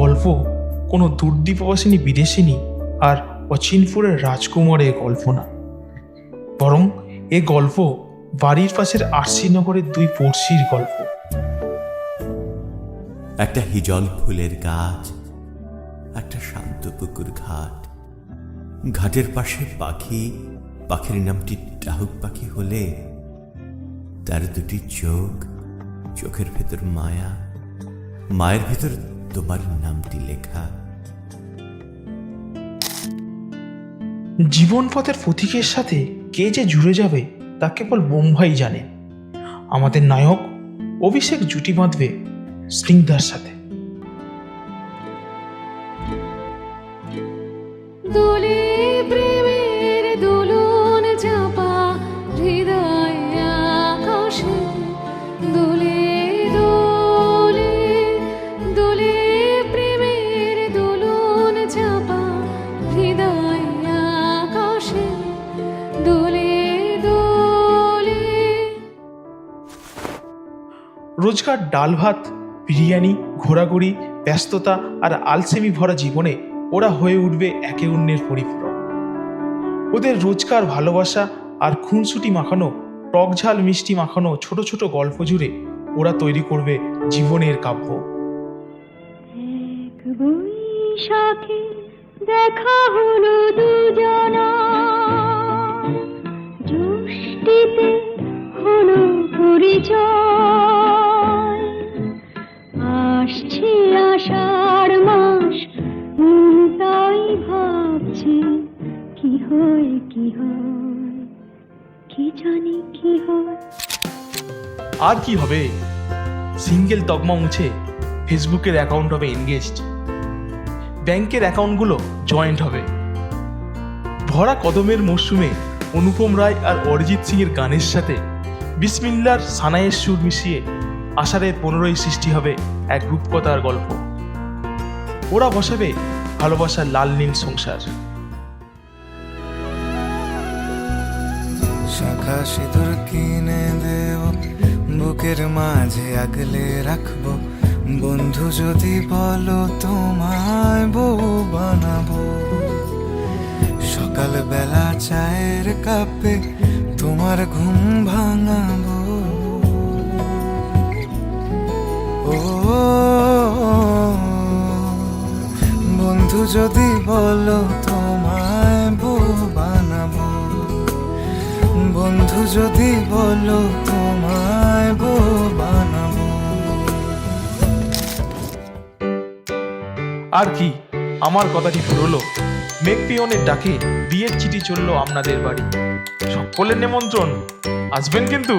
গল্প কোনো দূরদীপবাসিনী বিদেশিনী আর অচিনপুরের রাজকুমারের গল্প না, বরং এ গল্প বাড়ির পাশের আরশিনগরের দুই পড়শির গল্প। একটা হিজল ফুলের গাছ, একটা শান্ত পুকুর ঘাট, ঘাটের পাশে পাখি, পাখির নামটি ডাহুক পাখি হলে তার দুটি চোখ, চোখের ভেতর মায়া, মায়ের ভেতর তোমার নামটি লেখা। জীবন পথের প্রতীকের সাথে কে যে জুড়ে যাবে তা কেবল বোম্বাই জানে। আমাদের নায়ক অভিষেক জুটি বাঁধবে স্নিগ্ধার সাথে। দোলে প্রেমের দোলন চাপা হৃদয় আকাশে, দোলে দোলে দোলে প্রেমের দোলন চাপা হৃদয় আকাশে, দোলে দোলে। রোজকার ডাল ভাত, বিরিয়ানি, ঘোরাঘুরি, ব্যস্ততা আর আলসেমি ভরা জীবনে ওরা হয়ে উঠবে একে অন্যের পরিপূরক। ওদের রোজকার ভালোবাসা আর খুনসুটি মাখানো, টক ঝাল মিষ্টি মাখানো ছোট ছোট গল্প জুড়ে ওরা তৈরি করবে জীবনের কাব্য। এক বৈশাখে দেখা হলো দুজনা, জ্যৈষ্ঠীতে হলো পরিচয়, আসছে আষাঢ় মাস, তাই ভাবছি কি হয় কি হয়, কি জানি কি হয়। আর কি হবে, সিঙ্গেল তকমা মুছে ফেসবুকের অ্যাকাউন্ট হবে এনগেজড, ব্যাংকের অ্যাকাউন্টগুলো জয়েন্ট হবে। ভরা কদমের মরশুমে অনুপম রায় আর অরিজিৎ সিং এর গানের সাথে বিসমিল্লার সানায়ের সুর মিশিয়ে আষাঢ়ের 15ই সৃষ্টি হবে এক রূপকথার গল্প। ওরা বসাবে ভালোবাসার লাল নীল সংসার। শাখা সিঁদুর কিনে দেব, বুকের মাঝে আগলে রাখবো, বন্ধু যদি বলো তোমায় বউ বানাবো, সকাল বেলা চায়ের কাপে তোমার ঘুম ভাঙাবো। ও বন্ধু যদি বলো তোমায় বউ বানাবো, বন্ধু যদি বলো তোমায় বউ বানাবো। আর কি, আমার কথাটি ফুরলো, মেঘ পিয়নের ডাকে বিয়ের চিঠি চললো আপনাদের বাড়ি। সকলের নিমন্ত্রণ, আসবেন কিন্তু।